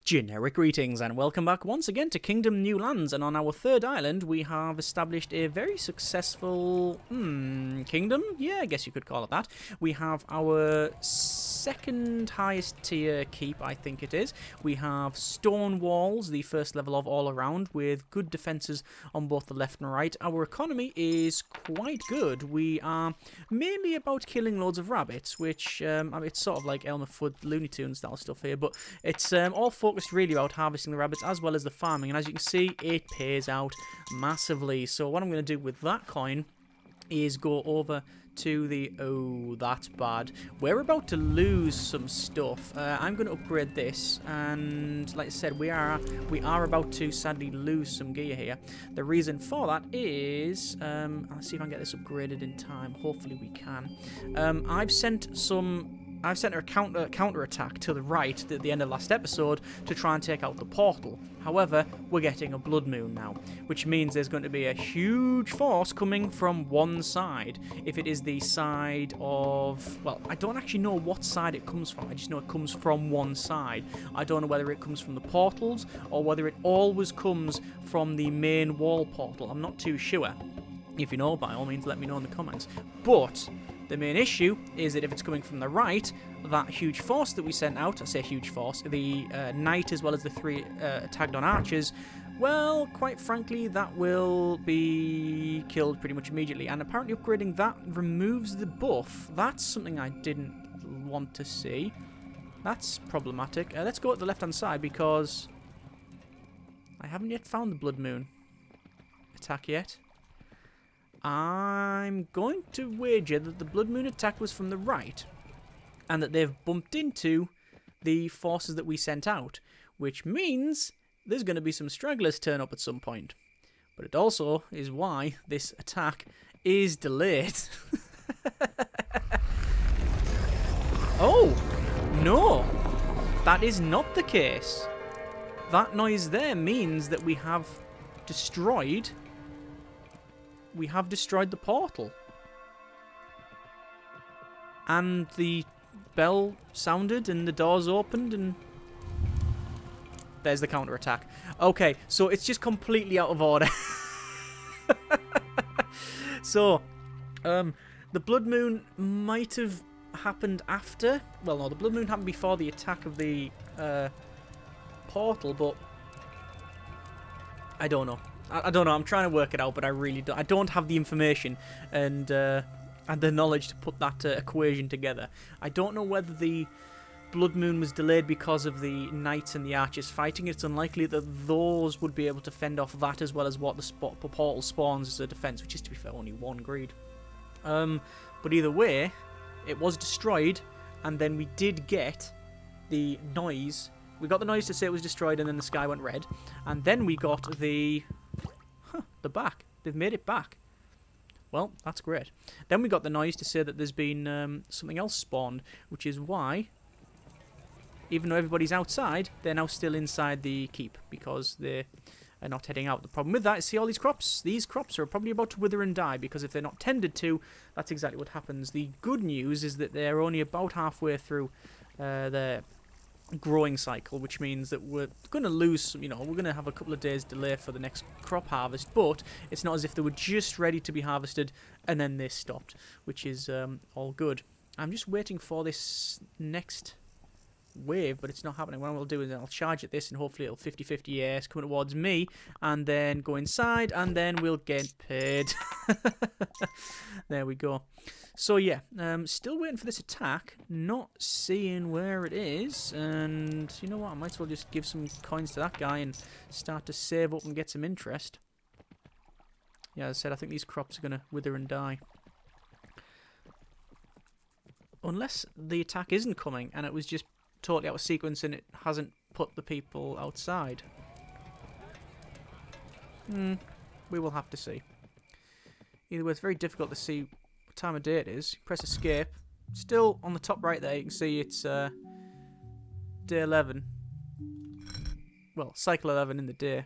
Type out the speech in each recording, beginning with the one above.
Generic greetings and welcome back once again to Kingdom New Lands, and on our third island we have established a very successful kingdom, yeah, I guess you could call it that. We have our second highest tier keep, I think it is. We have stone walls, the first level of all around, with good defences on both the left and right. Our economy is quite good. We are mainly about killing loads of rabbits, which, I mean, it's sort of like Elmer Fudd Looney Tunes style stuff here, but it's all focused really about harvesting the rabbits as well as the farming, and as you can see it pays out massively. So what I'm going to do with that coin is go over to the... oh, that's bad. We're about to lose some stuff. I'm going to upgrade this, and like I said, we are about to sadly lose some gear here. The reason for that is I'll see if I can get this upgraded in time. Hopefully we can. I've sent a counter attack to the right at the end of last episode to try and take out the portal. However, we're getting a blood moon now, which means there's going to be a huge force coming from one side. If it is the side of... well, I don't actually know what side it comes from. I just know it comes from one side. I don't know whether it comes from the portals or whether it always comes from the main wall portal. I'm not too sure. If you know, by all means, let me know in the comments. But the main issue is that if it's coming from the right, that huge force that we sent out, I say huge force, the knight as well as the three tagged on archers, well, quite frankly, that will be killed pretty much immediately. And apparently upgrading that removes the buff. That's something I didn't want to see. That's problematic. Let's go at the left-hand side because I haven't yet found the blood moon attack yet. I'm going to wager that the blood moon attack was from the right and that they've bumped into the forces that we sent out, which means there's going to be some stragglers turn up at some point. But it also is why this attack is delayed. Oh, no, that is not the case. That noise there means that we have destroyed the portal. And the bell sounded and the doors opened and there's the counter-attack. Okay, so it's just completely out of order. So, the blood moon might have happened after. Well, no, the blood moon happened before the attack of the portal, but I don't know. I don't know, I'm trying to work it out, but I really don't. I don't have the information and the knowledge to put that equation together. I don't know whether the blood moon was delayed because of the knights and the archers fighting. It's unlikely that those would be able to fend off that as well as what the portal spawns as a defense, which is, to be fair, only one greed. But either way, it was destroyed, and then we did get the noise. We got the noise to say it was destroyed, and then the sky went red. And then we got the back. They've made it back. Well, that's great. Then we got the noise to say that there's been something else spawned, which is why, even though everybody's outside, they're now still inside the keep because they are not heading out. The problem with that is, see all these crops? These crops are probably about to wither and die because if they're not tended to, that's exactly what happens. The good news is that they're only about halfway through their growing cycle, which means that we're going to lose, we're going to have a couple of days delay for the next crop harvest, but it's not as if they were just ready to be harvested and then they stopped, which is all good. I'm just waiting for this next wave, but it's not happening. What I'll do is I'll charge at this and hopefully it'll 50-50 AS come towards me and then go inside and then we'll get paid. There we go. So yeah, still waiting for this attack, not seeing where it is, and you know what, I might as well just give some coins to that guy and start to save up and get some interest. Yeah, as I said, I think these crops are going to wither and die. Unless the attack isn't coming and it was just totally out of sequence and it hasn't put the people outside. We will have to see. Either way, it's very difficult to see what time of day it is. Press escape. Still on the top right there, you can see it's day 11. Well, cycle 11 in the day.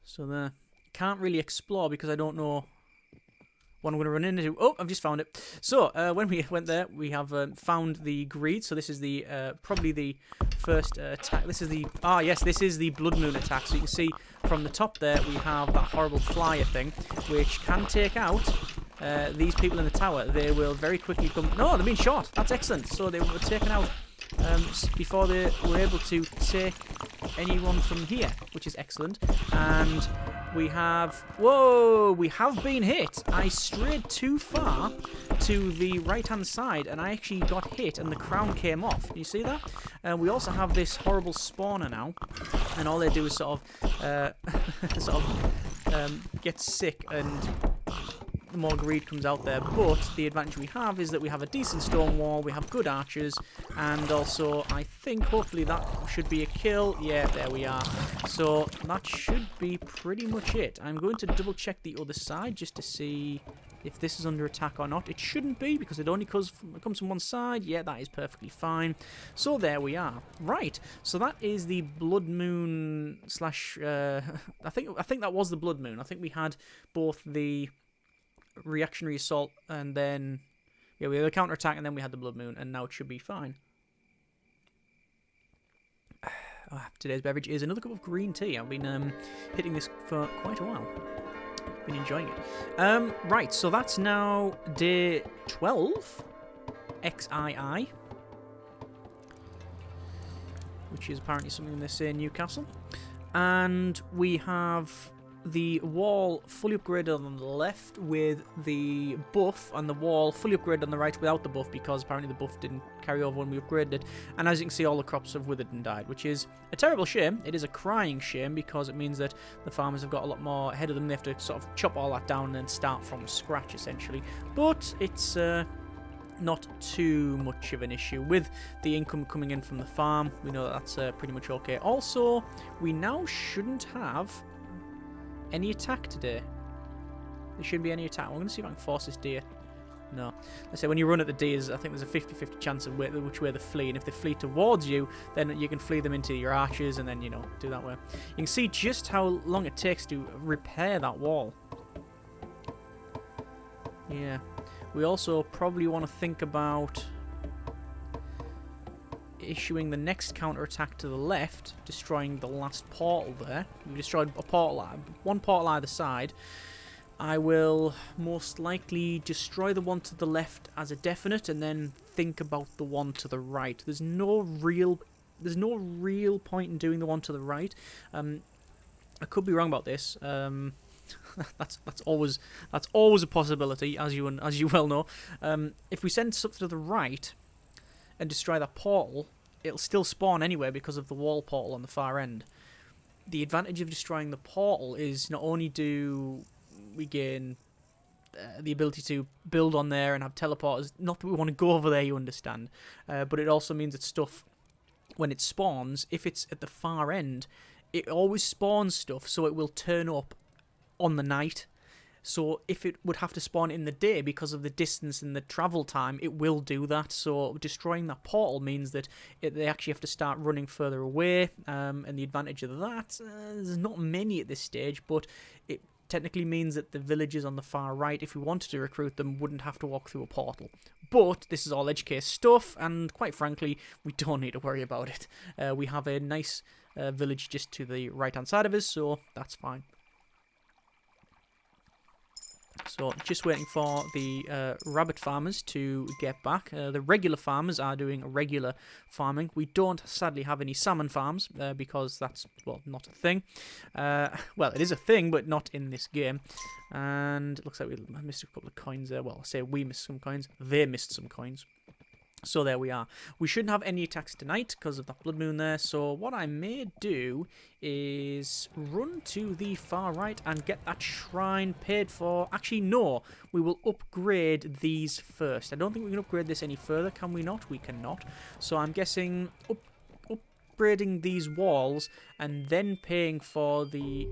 So there. Can't really explore because I don't know What I'm going to run into... Oh, I've just found it. So, when we went there, we have found the greed. So this is the probably the first attack. This is the... Ah, yes, this is the Blood Moon attack. So you can see from the top there, we have that horrible flyer thing, which can take out these people in the tower. They will very quickly come... No, they're being shot. That's excellent. So they were taken out before they were able to take anyone from here, which is excellent. And... we have... Whoa! We have been hit. I strayed too far to the right-hand side, and I actually got hit, and the crown came off. Can you see that? We also have this horrible spawner now, and all they do is sort of get sick, and the more greed comes out there. But the advantage we have is that we have a decent stone wall, we have good archers, and also I think hopefully that should be a kill. Yeah, there we are. So that should be pretty much it. I'm going to double check the other side just to see if this is under attack or not. It shouldn't be because it only comes from one side. Yeah, that is perfectly fine. So there we are. Right. So that is the Blood Moon slash. I think that was the Blood Moon. I think we had both the reactionary assault and then we had the counter attack and then we had the Blood Moon, and now it should be fine. Today's beverage is another cup of green tea. I've been hitting this for quite a while. Been enjoying it. Right, so that's now day 12 XII, which is apparently something they say in Newcastle, and we have the wall fully upgraded on the left with the buff, and the wall fully upgraded on the right without the buff, because apparently the buff didn't carry over when we upgraded it. And as you can see, all the crops have withered and died, which is a terrible shame. It is a crying shame, because it means that the farmers have got a lot more ahead of them. They have to sort of chop all that down and start from scratch, essentially. But it's not too much of an issue. With the income coming in from the farm, we know that that's pretty much okay. Also, we now shouldn't have any attack today. There shouldn't be any attack. I'm going to see if I can force this deer. No. Let's say when you run at the deers, I think there's a 50-50 chance of which way they flee. And if they flee towards you, then you can flee them into your archers and then, you know, do that way. You can see just how long it takes to repair that wall. Yeah. We also probably want to think about issuing the next counter-attack to the left, destroying the last portal there. We've destroyed a portal, one portal either side. I will most likely destroy the one to the left as a definite, and then think about the one to the right. There's no real point in doing the one to the right. I could be wrong about this. That's always a possibility, as you well know. If we send something to the right and destroy that portal, it'll still spawn anyway because of the wall portal on the far end. The advantage of destroying the portal is not only do we gain the ability to build on there and have teleporters, not that we want to go over there, you understand, but it also means that stuff, when it spawns, if it's at the far end, it always spawns stuff, so it will turn up on the night. So if it would have to spawn in the day because of the distance and the travel time, it will do that. So destroying that portal means that they actually have to start running further away. And the advantage of that, there's not many at this stage, but it technically means that the villagers on the far right, if we wanted to recruit them, wouldn't have to walk through a portal. But this is all edge case stuff, and quite frankly, we don't need to worry about it. We have a nice village just to the right-hand side of us, so that's fine. So just waiting for the rabbit farmers to get back. The regular farmers are doing regular farming. We don't sadly have any salmon farms because that's, well, not a thing. Well, it is a thing, but not in this game. And it looks like we missed a couple of coins there. Well, I say we missed some coins. They missed some coins. So there we are. We shouldn't have any attacks tonight because of that Blood Moon there. So what I may do is run to the far right and get that shrine paid for. Actually, no. We will upgrade these first. I don't think we can upgrade this any further. Can we not? We cannot. So I'm guessing upgrading these walls and then paying for the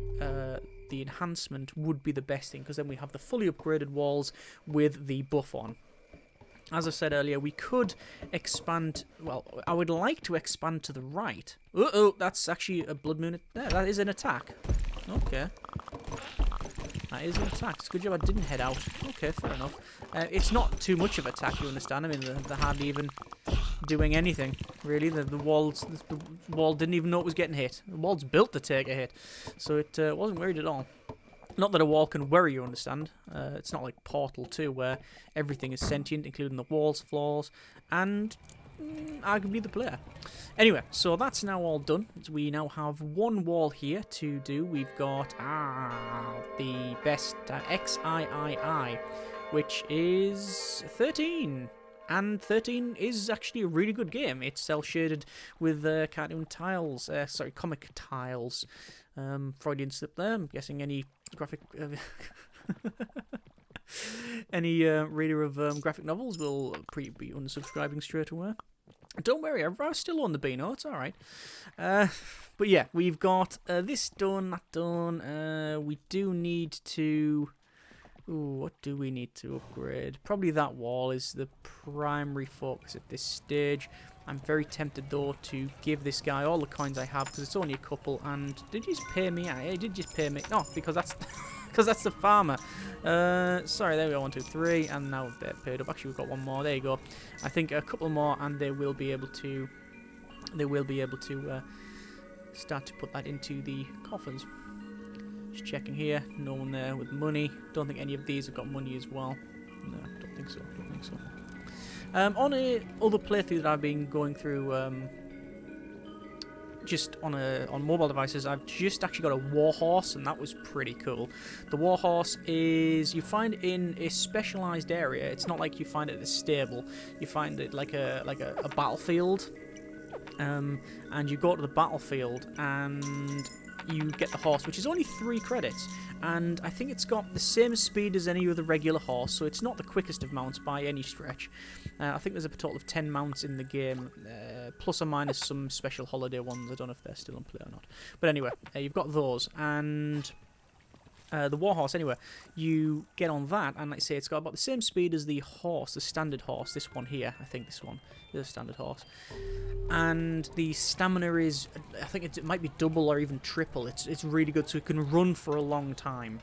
enhancement would be the best thing, because then we have the fully upgraded walls with the buff on. As I said earlier, we could expand... Well, I would like to expand to the right. Uh-oh, that's actually a Blood Moon. There, that is an attack. Okay. That is an attack. It's a good job I didn't head out. Okay, fair enough. It's not too much of an attack, you understand. I mean, they're hardly even doing anything, really. The wall didn't even know it was getting hit. The wall's built to take a hit, so it wasn't worried at all. Not that a wall can worry, you understand. It's not like Portal 2, where everything is sentient, including the walls, floors, and arguably the player. Anyway, so that's now all done. We now have one wall here to do. We've got the best XIII, which is 13. And 13 is actually a really good game. It's cel-shaded with cartoon tiles, sorry, comic tiles. Freudian slip there. I'm guessing any graphic... any reader of graphic novels will be unsubscribing straight away. Don't worry, I still own the Beano, it's alright. But yeah, we've got this done, that done. We do need to... Ooh, what do we need to upgrade? Probably that wall is the primary focus at this stage. I'm very tempted, though, to give this guy all the coins I have, because it's only a couple, and did you just pay me? Yeah, he did just pay me. No, because that's... because that's the farmer. Sorry, there we go, 1, 2, 3, and now they're paid up. Actually, we've got one more. There you go. I think a couple more, and they will be able to. Start to put that into the coffers. Just checking here. No one there with money. Don't think any of these have got money as well. No, don't think so. Don't think so. On a other playthrough that I've been going through. Just on mobile devices, I've just actually got a warhorse, and that was pretty cool. The warhorse is you find it in a specialized area. It's not like you find it at a stable. You find it like a battlefield, and you go to the battlefield and you get the horse, which is only 3 credits, and I think it's got the same speed as any other regular horse, so it's not the quickest of mounts by any stretch. I think there's a total of 10 mounts in the game, plus or minus some special holiday ones. I don't know if they're still in play or not. But anyway, you've got those, and the warhorse, anyway, you get on that, and like I say, it's got about the same speed as the horse, the standard horse, this one here. I think this one is a standard horse. And the stamina is, I think it might be double or even triple. It's really good, so it can run for a long time.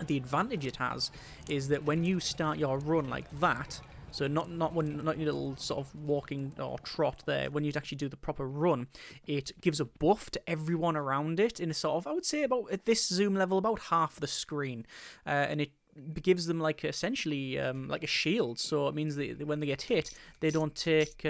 The advantage it has is that when you start your run like that, so not your little sort of walking or trot there, when you actually do the proper run, it gives a buff to everyone around it in a sort of, I would say about, at this zoom level, about half the screen. And it gives them like essentially like a shield, so it means that when they get hit, they don't take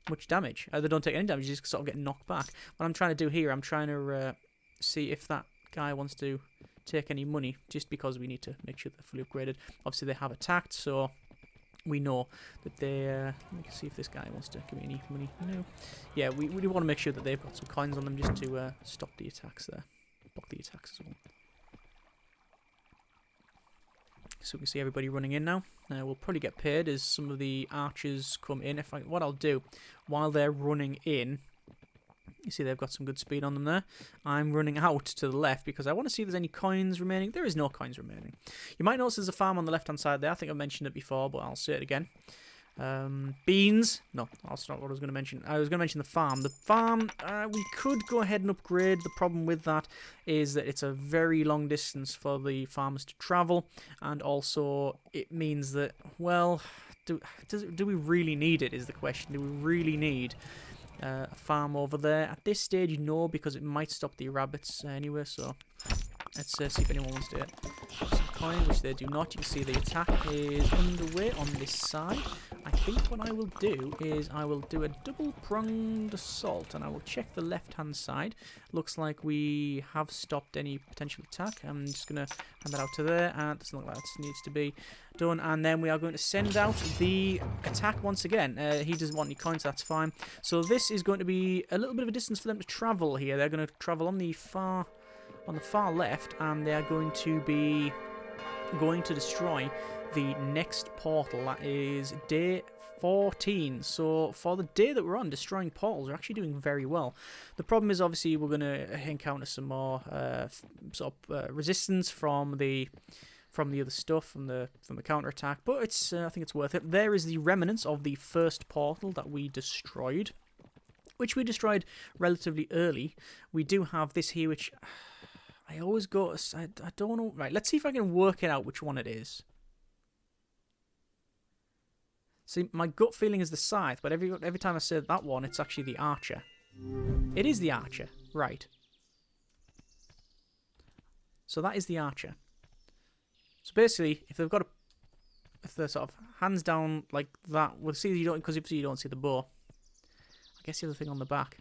much damage. They don't take any damage, you just sort of get knocked back. What I'm trying to do here, I'm trying to see if that guy wants to take any money, just because we need to make sure they're fully upgraded. Obviously they have attacked, so we know that they... let me see if this guy wants to give me any money. No. Yeah, we really want to make sure that they've got some coins on them just to stop the attacks there. Block the attacks as well. So we can see everybody running in now. We'll probably get paid as some of the archers come in. What I'll do, while they're running in... You see they've got some good speed on them there. I'm running out to the left because I want to see if there's any coins remaining. There is no coins remaining. You might notice there's a farm on the left-hand side there. I think I've mentioned it before, but I'll say it again. Beans. No, that's not what I was going to mention. I was going to mention the farm. The farm, we could go ahead and upgrade. The problem with that is that it's a very long distance for the farmers to travel. And also, it means that, well, do we really need it is the question. Do we really need... a farm over there? At this stage, no, because it might stop the rabbits anyway, so let's see if anyone wants to get some coin, which they do not. You can see the attack is underway on this side. I think what I will do is I will do a double-pronged assault, and I will check the left-hand side. Looks like we have stopped any potential attack. I'm just going to hand that out to there, and it doesn't look like that needs to be done. And then we are going to send out the attack once again. He doesn't want any coins, so that's fine. So this is going to be a little bit of a distance for them to travel here. They're going to travel on the far left, and they are going to be going to destroy the next portal. That is day 14. So for the day that we're on, destroying portals, we're actually doing very well. The problem is obviously we're going to encounter some more resistance from the other stuff, from the counterattack, but it's I think it's worth it. There is the remnants of the first portal that we destroyed, which we destroyed relatively early. We do have this here, which I always go... I don't know... Right, let's see if I can work it out which one it is. See, my gut feeling is the scythe, but every time I say that one, it's actually the archer. It is the archer. Right. So that is the archer. So basically, if they've got a... If they're sort of hands down like that... Well, see, you don't... Because you don't see the bow. I guess the other thing on the back.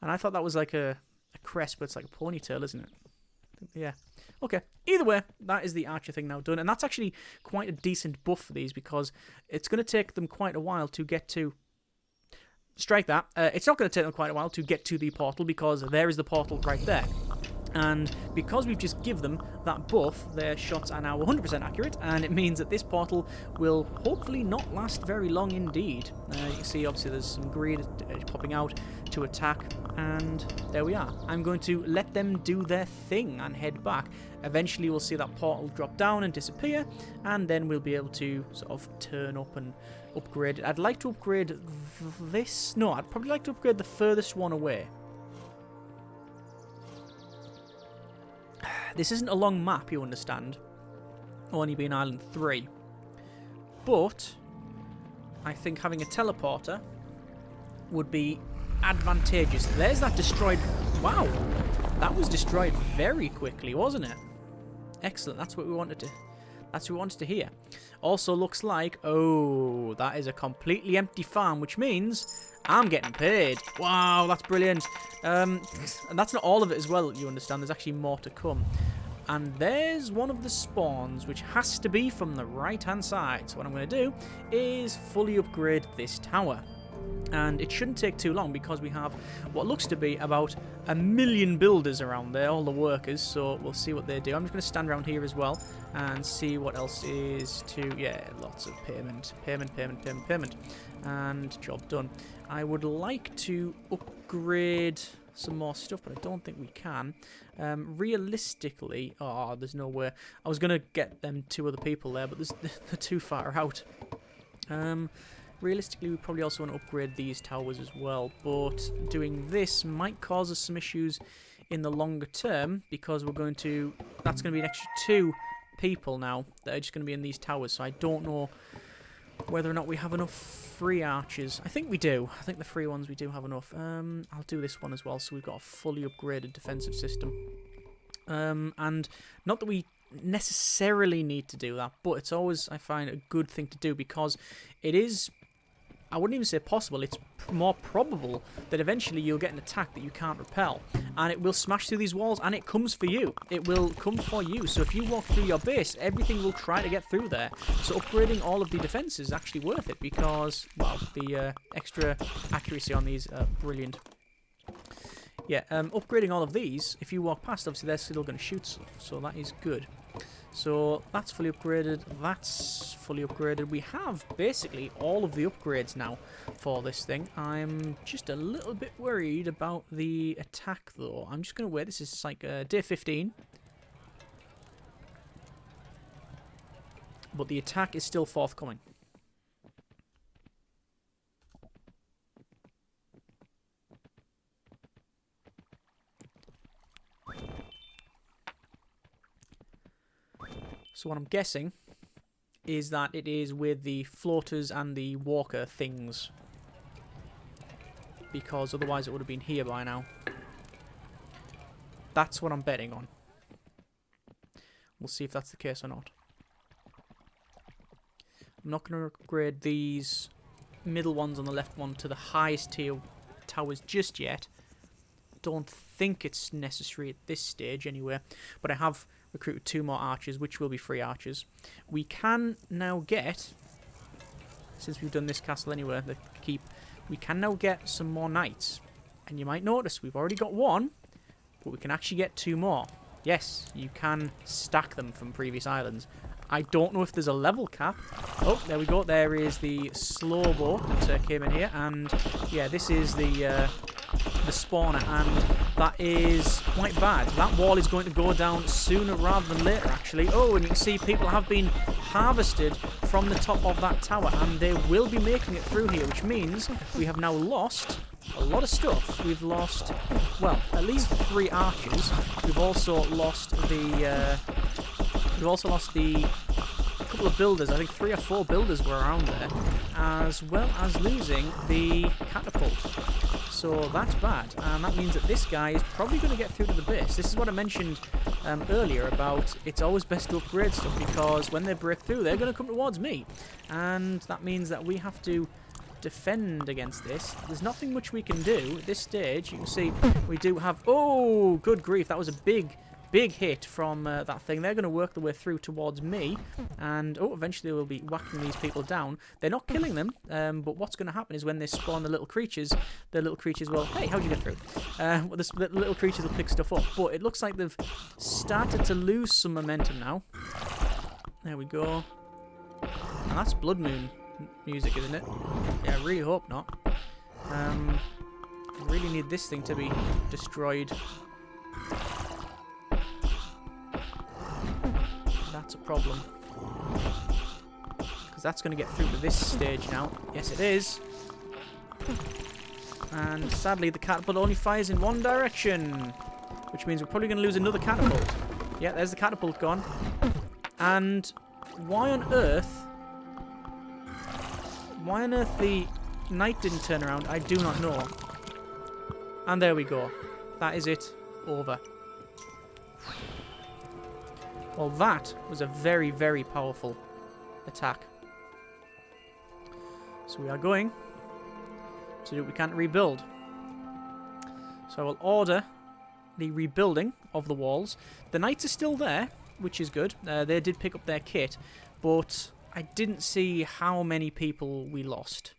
And I thought that was like a crest, but it's like a ponytail, isn't it? Yeah. Okay. Either way, that is the archer thing now done. And that's actually quite a decent buff for these because it's going to take them quite a while to get to... Strike that. It's not going to take them quite a while to get to the portal because there is the portal right there. And because we've just give them that buff, their shots are now 100% accurate, and it means that this portal will hopefully not last very long indeed. You can see, obviously, there's some greed popping out to attack, and there we are. I'm going to let them do their thing and head back. Eventually, we'll see that portal drop down and disappear, and then we'll be able to sort of turn up and upgrade it. I'd like to upgrade this. No, I'd probably like to upgrade the furthest one away. This isn't a long map, you understand. Only being Island 3. But I think having a teleporter would be advantageous. There's that destroyed... Wow! That was destroyed very quickly, wasn't it? Excellent. That's what we wanted to... That's what we wanted to hear. Also looks like... Oh, that is a completely empty farm, which means... I'm getting paid. Wow, that's brilliant. And that's not all of it as well, you understand. There's actually more to come. And there's one of the spawns, which has to be from the right-hand side. So what I'm going to do is fully upgrade this tower. And it shouldn't take too long because we have what looks to be about 1 million builders around there, all the workers. So we'll see what they do. I'm just going to stand around here as well and see what else is to... Yeah, lots of payment. And job done. I would like to upgrade some more stuff, but I don't think we can. Realistically... Oh, there's no way. I was going to get them 2 other people there, but they're too far out. Realistically, we probably also want to upgrade these towers as well, but doing this might cause us some issues in the longer term, because we're going to... That's going to be an extra 2 people now that are just going to be in these towers, so I don't know whether or not we have enough free archers. I think we do. I think the free ones we do have enough. I'll do this one as well, so we've got a fully upgraded defensive system. And not that we necessarily need to do that, but it's always, I find, a good thing to do, because it is... I wouldn't even say possible, it's more probable that eventually you'll get an attack that you can't repel, and it will smash through these walls, and it comes for you. It will come for you. So if you walk through your base, everything will try to get through there. So upgrading all of the defenses is actually worth it, because, well, the extra accuracy on these are brilliant. Yeah, upgrading all of these, if you walk past, obviously they're still going to shoot stuff, so that is good. So that's fully upgraded, that's fully upgraded. We have basically all of the upgrades now for this thing. I'm just a little bit worried about the attack though. I'm just going to wait. This is like day 15. But the attack is still forthcoming. So what I'm guessing is that it is with the floaters and the walker things, because otherwise it would have been here by now. That's what I'm betting on. We'll see if that's the case or not. I'm not going to upgrade these middle ones on the left one to the highest tier towers just yet. Don't think it's necessary at this stage anyway, but I have recruited 2 more archers, which will be free archers. We can now get, since we've done this castle anyway, the keep, we can now get some more knights. And you might notice we've already got 1, but we can actually get 2 more. Yes, you can stack them from previous islands. I don't know if there's a level cap. Oh, there we go. There is the slow boat that came in here, and yeah, this is the spawner, and that is quite bad. That wall is going to go down sooner rather than later, actually. Oh, and you can see people have been harvested from the top of that tower, and they will be making it through here, which means we have now lost a lot of stuff. We've lost, well, at least 3 archers. We've also lost the couple of builders. I think 3 or 4 builders were around there, as well as losing the catapult. So that's bad, and that means that this guy is probably going to get through to the base. This is what I mentioned earlier about it's always best to upgrade stuff, because when they break through, they're going to come towards me. And that means that we have to defend against this. There's nothing much we can do at this stage. You can see we do have... Oh, good grief. That was a big hit from that thing. They're going to work their way through towards me, and eventually we'll be whacking these people down. They're not killing them, but what's going to happen is when they spawn the little creatures will, hey, how'd you get through? Well, the little creatures will pick stuff up, but it looks like they've started to lose some momentum now. There we go. And that's Blood Moon music, isn't it? Yeah, I really hope not. I really need this thing to be destroyed. That's a problem, because that's going to get through to this stage now. Yes, it is. And sadly, the catapult only fires in one direction, which means we're probably going to lose another catapult. Yeah, there's the catapult gone. And why on earth the knight didn't turn around, I do not know. And there we go. That is it. Over. Well, that was a very, very powerful attack. So we are going to do what we can to rebuild. So I will order the rebuilding of the walls. The knights are still there, which is good. They did pick up their kit, but I didn't see how many people we lost.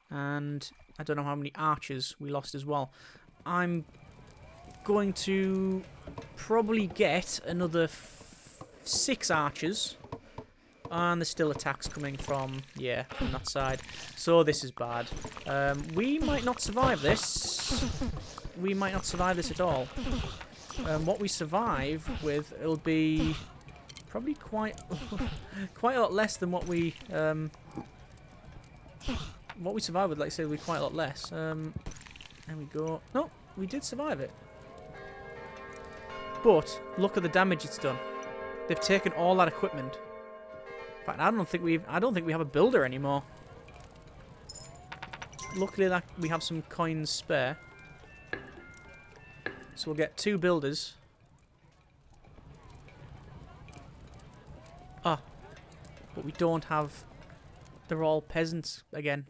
And I don't know how many archers we lost as well. I'm going to probably get another 6 archers, and there's still attacks coming from that side, so this is bad. We might not survive this. We might not survive this at all. What we survive with, it'll be probably quite a lot less than what we survive with. Like I said, will be quite a lot less. There we go. No, we did survive it. But look at the damage it's done. They've taken all that equipment. In fact, I don't think we have a builder anymore. Luckily that we have some coins spare. So we'll get 2 builders. Ah. But we don't have... They're all peasants again.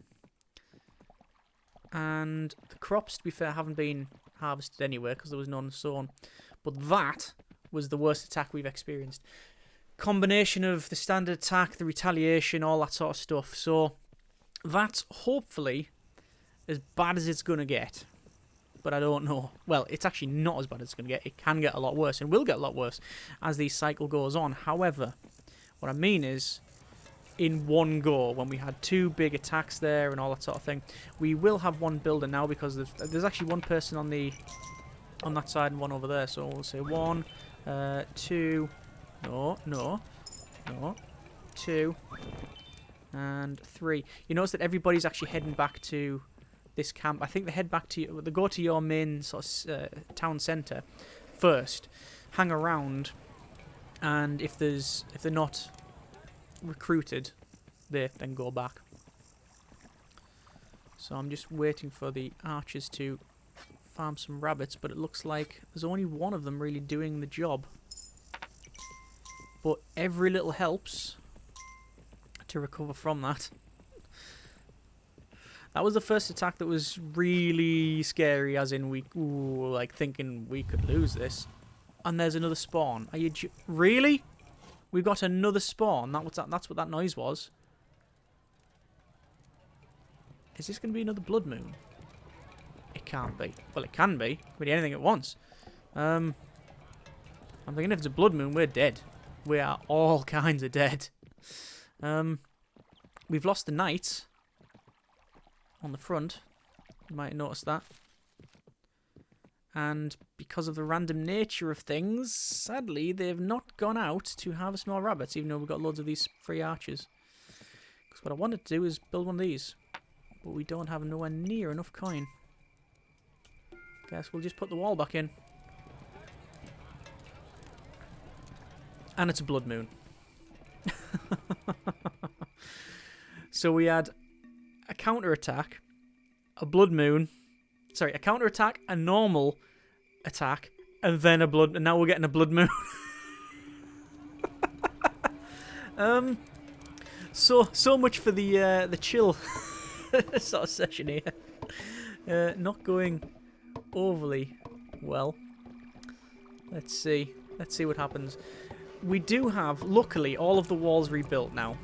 And the crops, to be fair, haven't been harvested anywhere because there was none sown. But that was the worst attack we've experienced. Combination of the standard attack, the retaliation, all that sort of stuff. So that's hopefully as bad as it's going to get. But I don't know. Well, it's actually not as bad as it's going to get. It can get a lot worse and will get a lot worse as the cycle goes on. However, what I mean is, in one go, when we had 2 big attacks there and all that sort of thing, we will have 1 builder now because there's actually 1 person on that side and 1 over there. So we'll say 1, 2, no, 2, and 3. You notice that everybody's actually heading back to this camp. I think they head back to they go to your main sort of town centre first, hang around, and if they're not recruited, they then go back. So I'm just waiting for the archers to farm some rabbits, but it looks like there's only 1 of them really doing the job. But every little helps to recover from that. That was the first attack that was really scary, as in like thinking we could lose this. And there's another spawn. Are you really? We got another spawn. That's what that noise was. Is this going to be another blood moon? It can't be. Well, it can be. It can be anything at once. I'm thinking if it's a blood moon, we're dead. We are all kinds of dead. We've lost the knight on the front. You might notice that. And because of the random nature of things, sadly, they've not gone out to harvest more rabbits, even though we've got loads of these free archers. Because what I wanted to do is build one of these. But we don't have nowhere near enough coin. Guess we'll just put the wall back in. And it's a blood moon. So we had a counter-attack, a blood moon, sorry, a counter-attack, a normal attack, and then a blood, and now we're getting a blood moon. So much for the chill sort of session here. Not going overly well. Let's see what happens. We do have, luckily, all of the walls rebuilt now.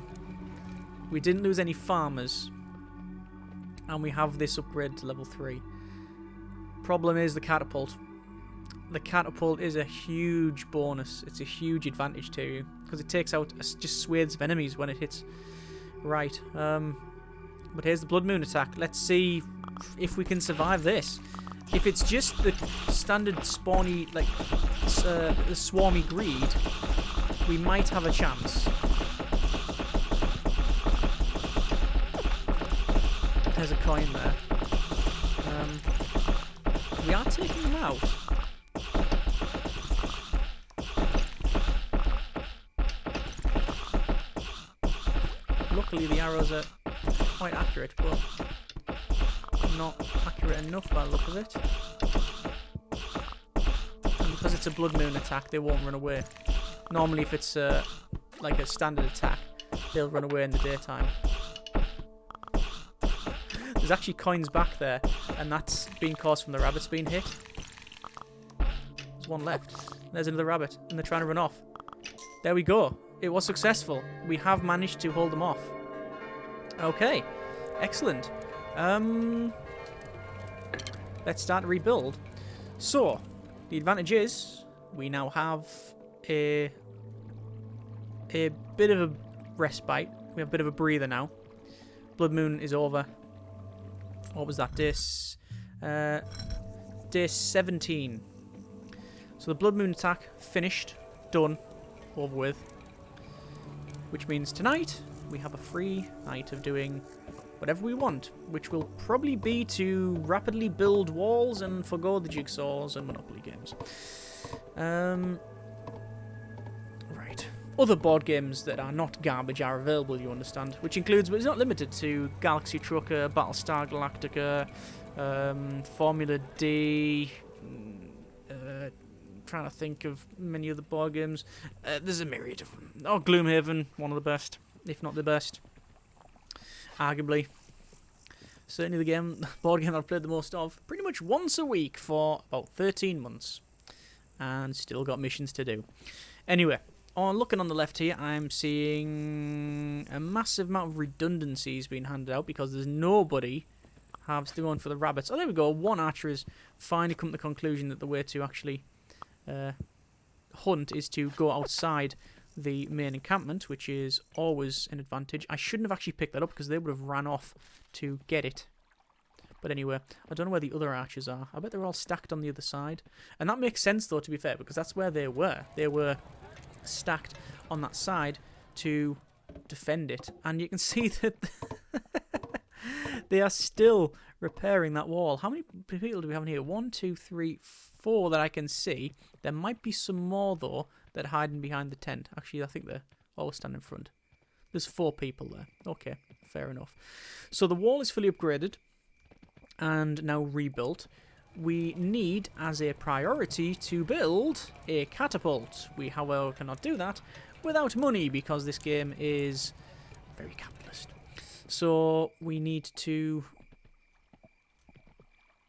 We didn't lose any farmers. And we have this upgrade to level 3. Problem is the catapult. The catapult is a huge bonus. It's a huge advantage to you. Because it takes out just swathes of enemies when it hits. Right. But here's the Blood Moon attack. Let's see if we can survive this. If it's just the standard spawny, like, the swarmy greed, we might have a chance. There's a coin there. We are taking them out. Luckily the arrows are quite accurate, but not accurate enough by the look of it. And because it's a Blood Moon attack, they won't run away. Normally if it's like a standard attack, they'll run away in the daytime. There's actually coins back there, and that's being caused from the rabbits being hit. There's one left. There's another rabbit, and they're trying to run off. There we go. It was successful. We have managed to hold them off. Okay. Excellent. Let's start to rebuild. So, the advantage is we now have a bit of a respite. We have a bit of a breather now. Blood Moon is over. What was that? Day 17. So the Blood Moon attack finished, done, over with. Which means tonight we have a free night of doing whatever we want, which will probably be to rapidly build walls and forgo the jigsaws and Monopoly games. Right. Other board games that are not garbage are available, you understand, which includes, but it's not limited to, Galaxy Trucker, Battlestar Galactica, Formula D, trying to think of many other board games. There's a myriad of them. Oh, Gloomhaven, one of the best, if not the best. Arguably. Certainly the board game I've played the most of, pretty much once a week for about 13 months. And still got missions to do. Anyway, looking on the left here, I'm seeing a massive amount of redundancies being handed out because there's nobody halves to go on for the rabbits. Oh, there we go. One archer has finally come to the conclusion that the way to actually hunt is to go outside the main encampment, which is always an advantage. I shouldn't have actually picked that up because they would have ran off to get it. But anyway, I don't know where the other archers are. I bet they're all stacked on the other side. And that makes sense, though, to be fair, because that's where they were. They were stacked on that side to defend it. And you can see that they are still repairing that wall. How many people do we have in here? 1, 2, 3, 4 that I can see. There might be some more, though, that are hiding behind the tent. Actually, I think they're all standing in front. There's 4 people there. Okay, fair enough. So the wall is fully upgraded and now rebuilt. We need, as a priority, to build a catapult. We, however, cannot do that without money because this game is very capitalist. So we need to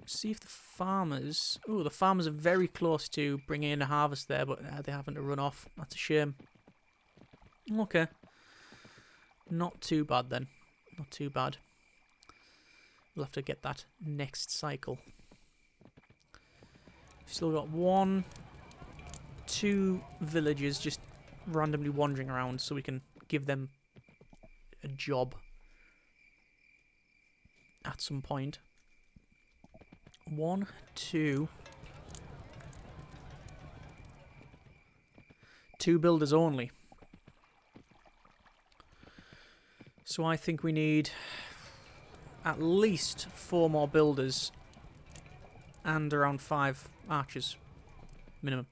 see if the farmers... Oh, the farmers are very close to bringing in a harvest there, but they're having to run off. That's a shame. Okay. Not too bad then. Not too bad. We'll have to get that next cycle. Still got 1, 2 villagers just randomly wandering around so we can give them a job at some point. 1, 2. 2 builders only. So I think we need at least 4 more builders and around 5 archers. Minimum.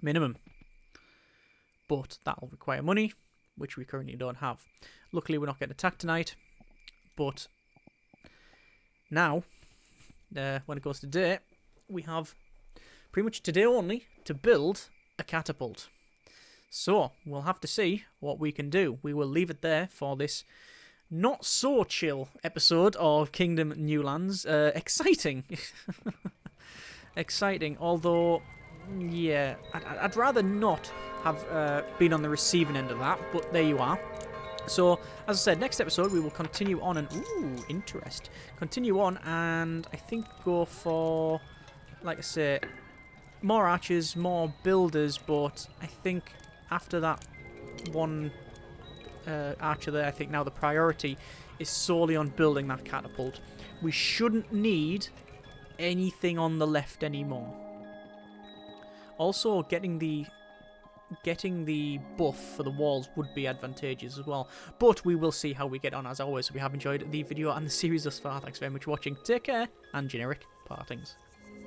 Minimum. But that'll require money, which we currently don't have. Luckily, we're not getting attacked tonight. But now, when it goes to day, we have pretty much today only to build a catapult. So, we'll have to see what we can do. We will leave it there for this not so chill episode of Kingdom New Lands. Exciting. Exciting, although, yeah, I'd rather not have been on the receiving end of that, but there you are. So, as I said, next episode we will continue on and... Ooh, interest. Continue on and I think go for, like I say, more archers, more builders, but I think after that one archer there, I think now the priority is solely on building that catapult. We shouldn't need anything on the left anymore. Also, getting the buff for the walls would be advantageous as well. But we will see how we get on. As always, if you have enjoyed the video and the series thus far, thanks very much for watching. Take care, and generic partings.